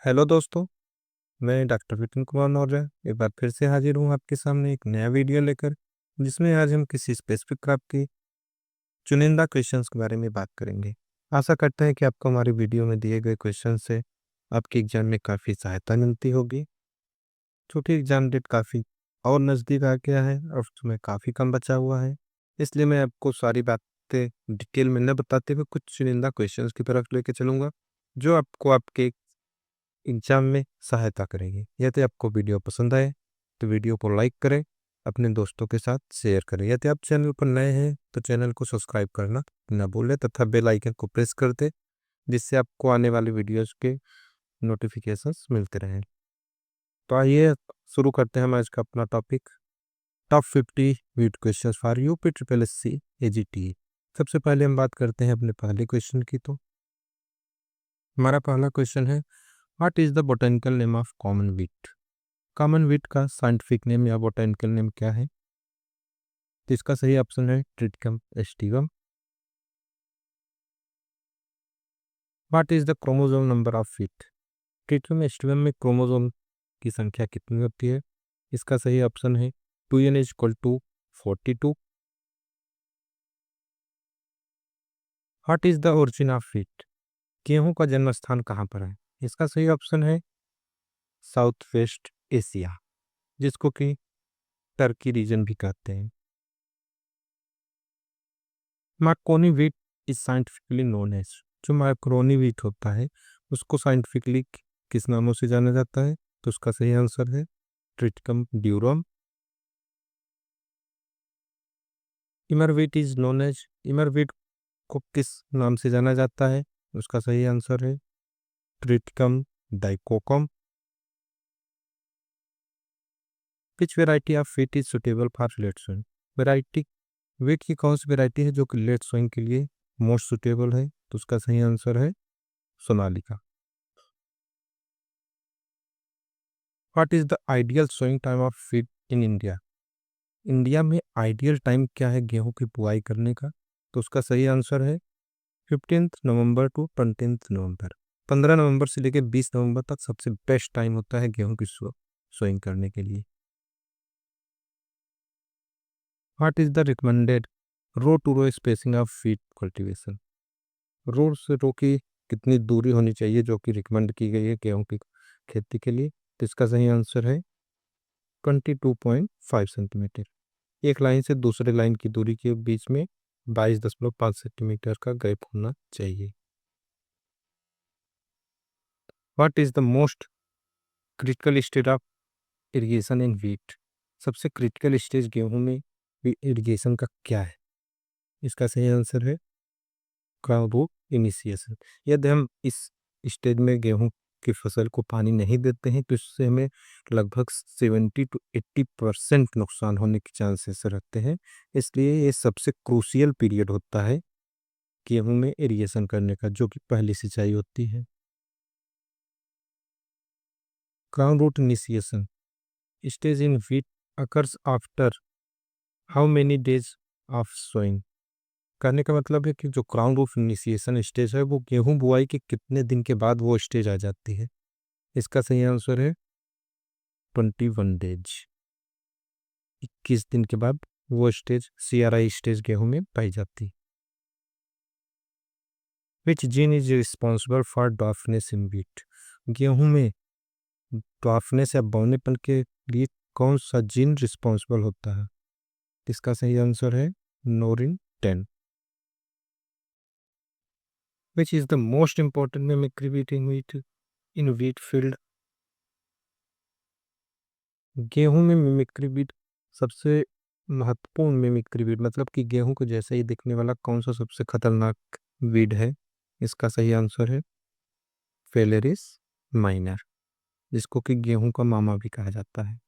Hello दोस्तों, मैं doctor Vipin Kumar Maurya एक बार फिर से हाजिर हूँ आपके सामने एक नया वीडियो लेकर, जिसमें आज हम किसी स्पेसिफिक क्रॉप की चुनिंदा क्वेश्चंस के बारे में बात करेंगे। आशा करते हैं कि आपको हमारी वीडियो में दिए गए क्वेश्चन से आपकी एग्जाम में काफ़ी सहायता मिलती होगी। छोटी एग्जाम डेट काफ़ी और नज़दीक आ गया है और समय काफ़ी कम बचा हुआ है, इसलिए मैं आपको सारी बातें डिटेल में न बताते हुए कुछ चुनिंदा क्वेश्चंस की तरफ लेके चलूँगा, जो आपको आपके एग्जाम में सहायता करेगी। यदि आपको वीडियो पसंद आए तो वीडियो को लाइक करें, अपने दोस्तों के साथ शेयर करें। यदि आप चैनल पर नए हैं तो चैनल को सब्सक्राइब करना ना भूलें तथा बेल आइकन को प्रेस कर दें, जिससे आपको आने वाली वीडियोस के नोटिफिकेशंस मिलते रहें। तो आइए शुरू करते हैं हम आज का अपना टॉपिक, टॉप 50 वीट question for UP triple S C AGT। सबसे पहले हम बात करते हैं अपने पहले क्वेश्चन की। तो हमारा पहला क्वेश्चन है, what is the botanical name of common wheat? Common wheat का साइंटिफिक नेम या बोटेनिकल नेम क्या है? तो इसका सही ऑप्शन है Triticum aestivum. What is the chromosome number of wheat? Triticum aestivum में क्रोमोसोम की संख्या कितनी होती है? इसका सही ऑप्शन है 2n is equal to 42। What is the origin of wheat? गेहूं का जन्म स्थान कहाँ पर है? इसका सही ऑप्शन है साउथ वेस्ट एशिया, जिसको कि टर्की रीजन भी कहते हैं। Macaroni wheat is scientifically known as, जो मैक्रोनी वीट होता है उसको साइंटिफिकली किस नामों से जाना जाता है? तो उसका सही आंसर है Triticum durum. Emmer wheat is known as, emmer wheat को किस नाम से जाना जाता है? उसका सही आंसर है Triticum dicoccum. Which variety of wheat is suitable for late sowing? Variety wheat की कौन सी वेराइटी है जो कि लेट सोइंग के लिए मोस्ट सुटेबल है? तो उसका सही आंसर है Sonalika. What is the ideal sowing time of wheat in India? India में आइडियल टाइम क्या है गेहूं की बुआई करने का? तो उसका सही आंसर है 15 नवंबर टू 20 नवंबर। 15 नवंबर से लेकर 20 नवंबर तक सबसे बेस्ट टाइम होता है गेहूं की सोइंग करने के लिए। What is the recommended row to row spacing of wheat cultivation? Row से रो की कितनी दूरी होनी चाहिए जो कि रिकमेंड की गई है गेहूं की खेती के लिए? तो इसका सही आंसर है 22.5 सेंटीमीटर। एक लाइन से दूसरे लाइन की दूरी के बीच में 22.5 सेंटीमीटर का गैप होना चाहिए। What is the most critical stage of irrigation in wheat? सबसे क्रिटिकल स्टेज गेहूं में इरिगेशन का क्या है? इसका सही आंसर है क्राउन रूट इनिशिएशन। यदि हम इस स्टेज में गेहूं की फसल को पानी नहीं देते हैं तो इससे हमें लगभग 70 to 80% नुकसान होने के चांसेस रहते हैं। इसलिए ये सबसे क्रूशियल पीरियड होता है गेहूं में इरिगेशन करने का, जो कि पहली सिंचाई होती है। Crown root initiation stage in wheat occurs after how many days of sowing? कहने का मतलब है कि जो क्राउन रूट इनिशिएशन स्टेज है वो गेहूं बुआई के कितने दिन के बाद वो स्टेज आ जाती है? इसका सही आंसर है 21 डेज। 21 दिन के बाद वो स्टेज CRI स्टेज गेहूं में पाई जाती है। Which gene is responsible for dwarfness in wheat? गेहूं में डॉर्फनेस या बौनेपन के लिए कौन सा जीन रिस्पॉन्सिबल होता है? इसका सही आंसर है Norin 10। Which is the most important mimicry weed in wheat field? गेहूं में मिमिक्री बीट सबसे महत्वपूर्ण मिमिक्री बीट मतलब कि गेहूं को जैसे ही दिखने वाला कौन सा सबसे खतरनाक वीड है? इसका सही आंसर है फेलेरिस माइनर, जिसको कि गेहूं का मामा भी कहा जाता है।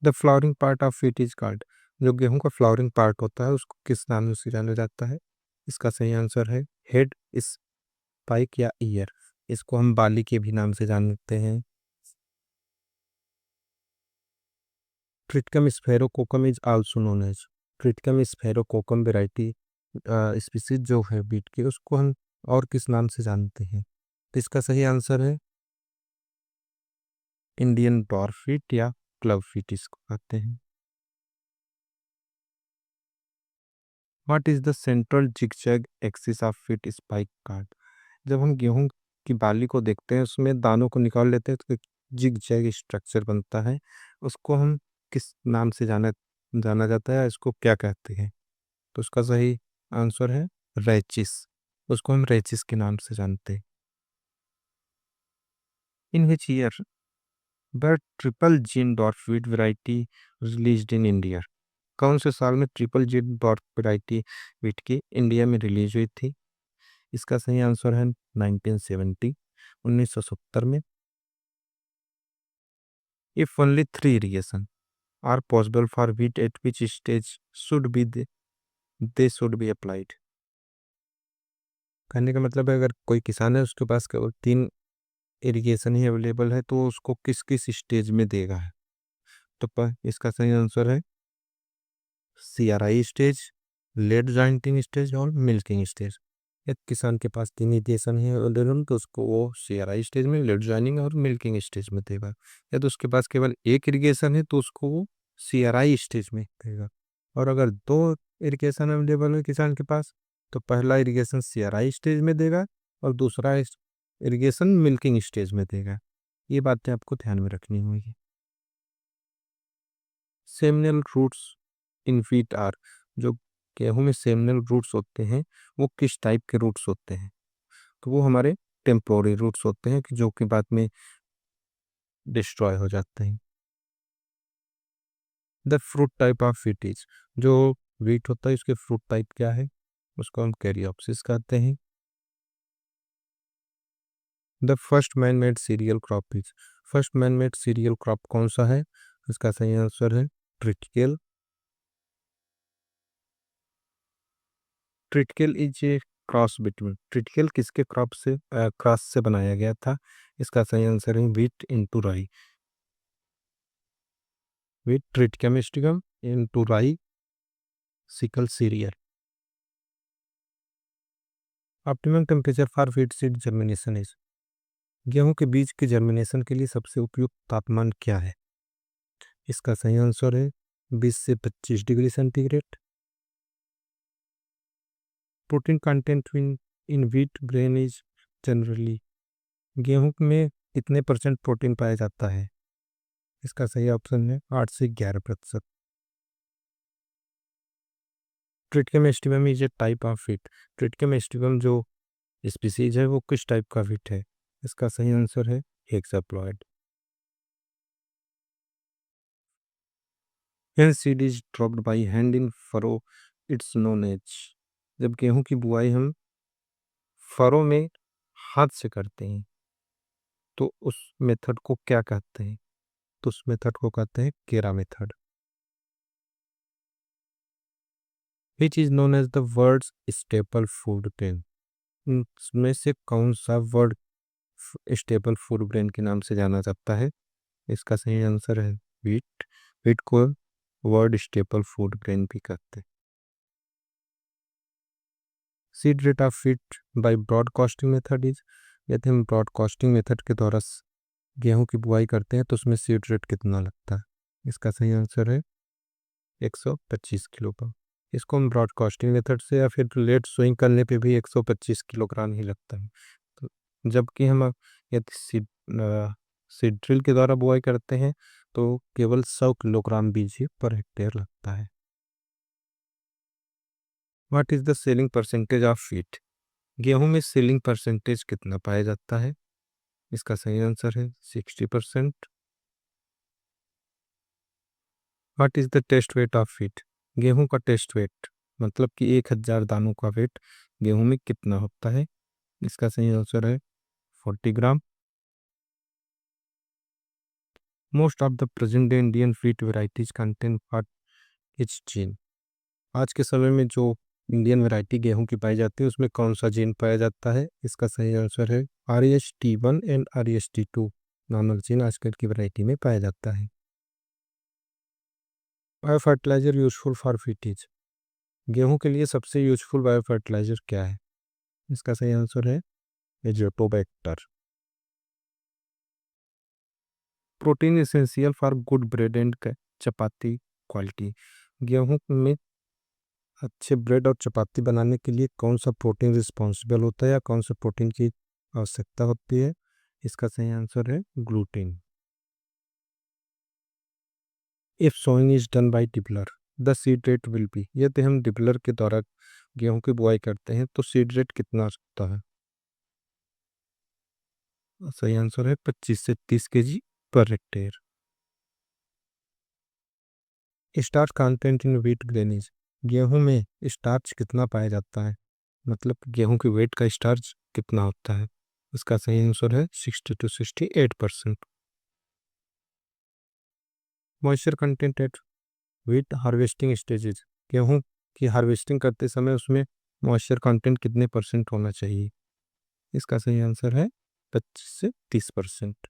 The flowering part of wheat is called, जो गेहूं का फ्लावरिंग पार्ट होता है उसको किस नाम से जाना जाता है? इसका सही आंसर है हेड, स्पाइक या ईयर। इसको हम बाली के भी नाम से जानते हैं। Triticum sphaerococcum is also known as, Triticum sphaerococcum variety species जो है बीट की उसको हम और किस नाम से जानते हैं? तो इसका सही आंसर है इंडियन डॉर्फ वीट या क्लब वीट इसको कहते हैं। What is the central zigzag axis of wheat spike card? जब हम गेहूं की बाली को देखते हैं उसमें दानों को निकाल लेते हैं तो एक जिगजैग स्ट्रक्चर बनता है। उसको हम किस नाम से जाना जाना जाता है, इसको क्या कहते हैं? तो उसका सही आंसर है रैचिस। उसको हम रैचिस के नाम से जानते हैं। In which year the triple gene dwarf wheat variety released in India? कौन से साल में triple gene dwarf variety wheat की इंडिया में रिलीज हुई थी? इसका सही आंसर है 1970, 1970 में। If only three irrigation are possible for wheat at which stage should be they should be applied? कहने का मतलब है अगर कोई किसान है उसके पास केवल तीन इरिगेशन ही अवेलेबल है तो उसको किस किस स्टेज में देगा है? तो इसका सही आंसर है CRI stage, late jointing stage और मिल्किंग स्टेज। यदि किसान के पास तीन इरिगेशन है अवेलेबल तो उसको वो CRI स्टेज में, लेट जॉइनिंग और मिल्किंग स्टेज में देगा। यदि उसके पास केवल एक इरिगेशन है तो उसको वो CRI स्टेज में देगा। और अगर दो इरिगेशन अवेलेबल है किसान के पास तो पहला इरिगेशन CRI स्टेज में देगा और दूसरा इरिगेशन मिल्किंग स्टेज में देगा। ये बातें आपको ध्यान में रखनी होगी। Seminal roots in wheat are, जो गेहूं में सेमिनल रूट्स होते हैं वो किस टाइप के रूट्स होते हैं? तो वो हमारे टेम्पोररी रूट्स होते हैं कि जो कि बाद में डिस्ट्रॉय हो जाते हैं। The fruit type of wheat is, जो व्हीट होता है उसके फ्रूट टाइप क्या है? उसको हम कैरियोप्सिस कहते हैं। The first man made cereal crop is, first man made cereal crop कौन सा है? इसका सही आंसर है triticale. Triticale is a cross between, triticale किसके क्रॉप से क्रॉस से बनाया गया था? इसका सही आंसर है व्हीट इनटू राई, व्हीट ट्रिटिकम मिस्टिकम इनटू राई sickle serial. Optimum temperature for wheat seed germination is, गेहूं के बीज के जर्मिनेशन के लिए सबसे उपयुक्त तापमान क्या है? इसका सही आंसर है 20 से 25 degree centigrade. Protein content in wheat brain is generally, गेहूं में कितने परसेंट प्रोटीन पाया जाता है? इसका सही ऑप्शन है 8 से 11%। Triticum aestivum is a type of wheat, Triticum aestivum जो स्पीसीज है वो किस टाइप का व्हीट है? इसका सही आंसर है हेक्साप्लॉयड। When seed is dropped by hand in furrow, it's known as, जब गेहूं की बुआई हम फरो में हाथ से करते हैं तो उस मेथड को क्या कहते हैं? तो उस मेथड को कहते हैं केरा method. Which is known as the world's staple food grain, इसमें से कौन सा वर्ड स्टेपल फूड ग्रेन के नाम से जाना जाता है? इसका सही आंसर है व्हीट, व्हीट को वर्ड स्टेपल फूड ग्रेन भी कहते हैं। Seed rate of wheat by broadcasting method is, यदि हम ब्रॉडकास्टिंग मेथड के द्वारा गेहूं की बुआई करते हैं तो उसमें सीड रेट कितना लगता है? इसका सही आंसर है 125 किलोग्राम। इसको हम ब्रॉडकास्टिंग मेथड से या फिर लेट सोइंग करने पे भी 125 किलोग्राम ही लगता है। तो जबकि हम यदि सीड ड्रिल के द्वारा बुआई करते हैं तो केवल 100 किलोग्राम बीज ही पर हेक्टेयर लगता है। What is the selling percentage of wheat, गेहूं में सेलिंग परसेंटेज कितना पाया जाता है? इसका सही आंसर है 60%। What is the test weight of wheat, गेहूं का टेस्ट वेट मतलब कि 1000 दानों का वेट गेहूं में कितना होता है? इसका सही आंसर है 40 gram. Most of the present day Indian wheat varieties contain what each gene, आज के समय में जो इंडियन वैरायटी गेहूं की पाई जाती है उसमें कौन सा जीन पाया जाता है? इसका सही आंसर है REST1 एंड REST2 नामक जीन आजकल की वैरायटी में पाया जाता है। Bio fertilizer useful for wheat is, गेहूं के लिए सबसे यूजफुल बायो फर्टिलाइजर क्या है? इसका सही आंसर है Azotobacter. Protein essential for good bread and chapati quality. गेहूं में अच्छे ब्रेड और चपाती बनाने के लिए कौन सा प्रोटीन रिस्पॉन्सिबल होता है या कौन सा प्रोटीन की आवश्यकता होती है? इसका सही आंसर है gluten. If sowing is done by dibbler the seed rate will be. यदि हम डिपलर के द्वारा गेहूं की बुआई करते हैं तो सीड रेट कितना होता है? सही आंसर है 25 से 30 केजी पर hectare. Starch content in wheat grains. गेहूं में स्टार्च कितना पाया जाता है, मतलब गेहूं की वेट का स्टार्च कितना होता है? इसका सही आंसर है 60 to 68%। Moisture content eight wheat harvesting stages. गेहूं की हार्वेस्टिंग करते समय उसमें मॉइस्चर कंटेंट कितने परसेंट होना चाहिए? इसका सही आंसर है 25 से 30%।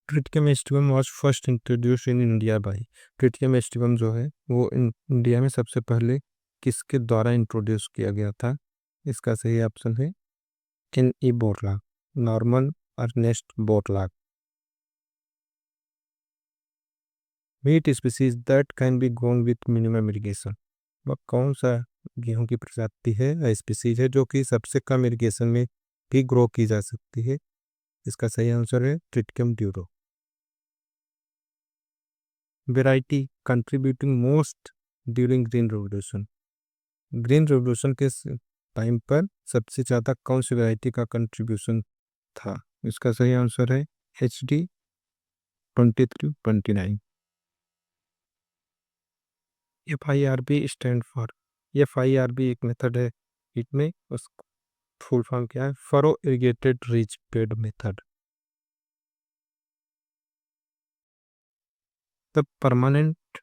Tritium aestivum was first introduce in India by. Tritium aestivum जो है वो इंडिया में सबसे पहले किसके द्वारा इंट्रोड्यूस किया गया था? इसका सही ऑप्शन है N E Borlaug, Norman Ernest Borlaug. Wheat species that can be grown with minimum irrigation. वह कौन सा गेहूं की प्रजाति है या स्पीसीज है जो कि सबसे कम इरिगेशन में भी ग्रो की जा सकती है? इसका सही आंसर है tritium Duro. Variety contributing most during green revolution. Green revolution के टाइम पर सबसे ज़्यादा कौन सी वैरायटी का कंट्रीब्यूशन था? इसका सही आंसर है HD 2329। FIRB stand for. FIRB एक मेथड है इसमें, उस फुल फॉर्म क्या है? Furrow irrigated rich bed method. The permanent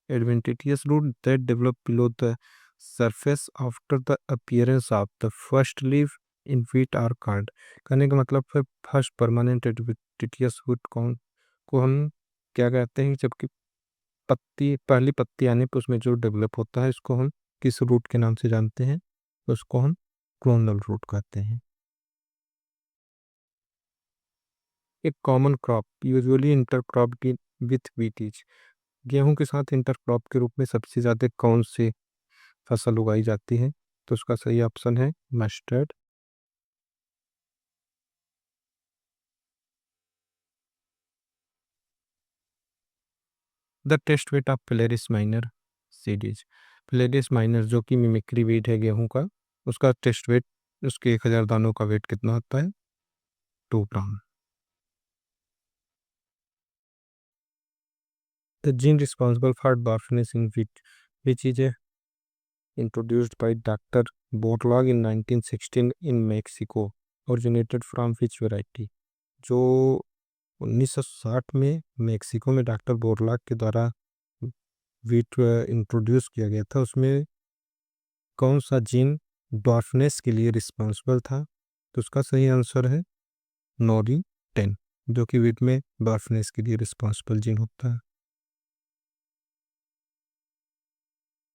adventitious root that develop below the surface after the appearance of the first leaf in wheat are called। कहने का मतलब है फर्स्ट परमानेंट एडवेंटिटियस रूट कौन को हम क्या कहते हैं? जबकि पत्ती पहली पत्ती आने पर उसमें जो डेवलप होता है इसको हम किस रूट के नाम से जानते हैं? उसको हम क्लोनल रूट कहते हैं। एक common crop usually intercropped with wheat is. गेहूं के साथ इंटरक्रॉप के रूप में सबसे ज़्यादा कौन सी फसल उगाई जाती है? तो उसका सही ऑप्शन है mustard. The test weight of Phalaris minor series. Phalaris minor जो कि मिमिक्री वीट है गेहूं का, उसका टेस्ट वेट, उसके 1000 दानों का वेट कितना होता है? 2 gram. The gene responsible for dwarfness in wheat which is introduced by Dr. Borlaug in 1916 in Mexico, originated from which variety? जो 1960 में मेक्सिको में डॉक्टर बोरलाग के द्वारा वीट इंट्रोड्यूस किया गया था, उसमें कौन सा जीन डॉर्फनेस के लिए रिस्पॉन्सिबल था? तो उसका सही आंसर है नोरी 10, जो कि वीट में डॉर्फनेस के लिए रिस्पॉन्सिबल जीन होता है।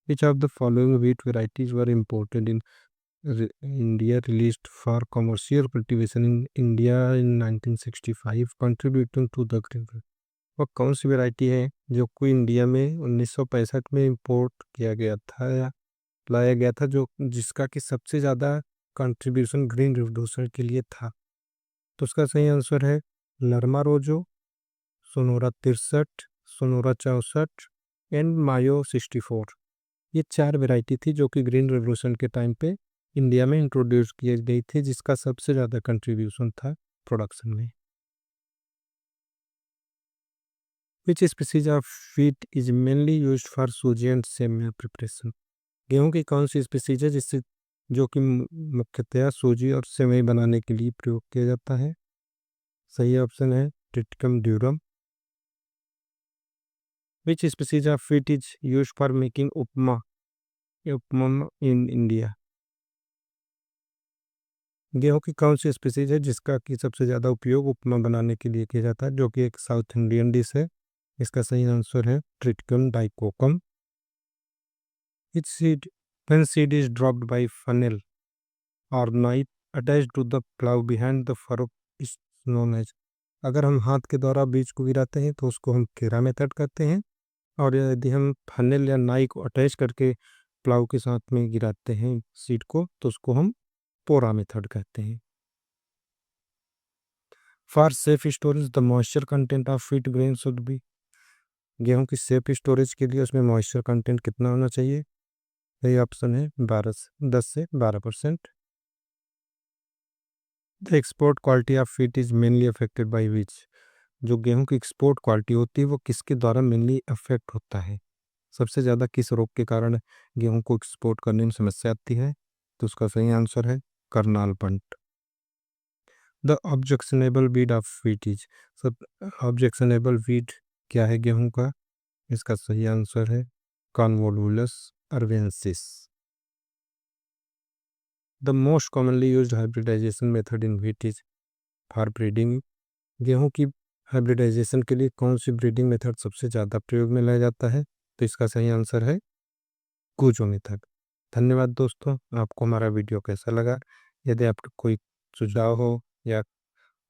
Which of the following wheat varieties were imported in India, released for commercial cultivation in India in 1965, contributing to the green belt? वह कौन सी वैरायटी है जो कोई इंडिया में 1965 में इंपोर्ट किया गया था या लाया गया था, जो जिसका कि सबसे ज़्यादा कंट्रीब्यूशन ग्रीन रिवोल्यूशन के लिए था? तो उसका सही आंसर है लर्मा रोजो, सोनोरा 63, सोनोरा 64 एंड मायो 64। ये 4 वैरायटी थी जो कि ग्रीन रेवोल्यूशन के टाइम पे इंडिया में इंट्रोड्यूस की गई थी, जिसका सबसे ज़्यादा कंट्रीब्यूशन था प्रोडक्शन में। Which species of wheat is mainly used for सूजी एंड सेमिया प्रिपरेशन। गेहूं की कौन सी स्पीसीज है जिससे जो कि मुख्यतया सूजी और सेवई बनाने के लिए प्रयोग किया जाता है? सही ऑप्शन है Triticum durum. Which species of wheat is used for making upma upma in India. गेहूं की कौन सी स्पीसीज है जिसका कि सबसे ज़्यादा उपयोग उपमा बनाने के लिए किया जाता है, जो कि एक साउथ इंडियन डिश है? इसका सही आंसर है Triticum dicoccum. Each seed when seed is dropped by funnel or knife attached to the plough behind the furrow is known as. अगर हम हाथ के द्वारा बीज को गिराते हैं तो उसको हम केरा मेथड कहते हैं, और यदि हम फनेल या नाई को अटैच करके प्लाउ के साथ में गिराते हैं सीड को तो उसको हम पोरा मेथड कहते हैं। For safe storage the moisture content of wheat grain should be. गेहूं की सेफ स्टोरेज के लिए उसमें मॉइस्चर कंटेंट कितना होना चाहिए? यही ऑप्शन है 10 से 12%। The export quality of wheat is mainly affected by which. जो गेहूं की एक्सपोर्ट क्वालिटी होती है वो किसके द्वारा मेनली अफेक्ट होता है? सबसे ज़्यादा किस रोग के कारण गेहूं को एक्सपोर्ट करने में समस्या आती है? तो उसका सही आंसर है Karnal bunt. The objectionable weed of wheat is. सब ऑब्जेक्शनेबल वीड क्या है गेहूं का? इसका सही आंसर है Convolvulus arvensis. The most commonly used hybridization method in wheat is for breeding. गेहूं की हाइब्रिडाइजेशन के लिए कौन सी ब्रीडिंग मेथड सबसे ज़्यादा प्रयोग में लाया जाता है? तो इसका सही आंसर है कूजो मेथड। धन्यवाद दोस्तों, आपको हमारा वीडियो कैसा लगा? यदि आपका कोई सुझाव हो या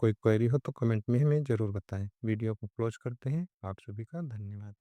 कोई क्वेरी हो तो कमेंट में हमें ज़रूर बताएं। वीडियो को क्लोज करते हैं। आप सभी का धन्यवाद।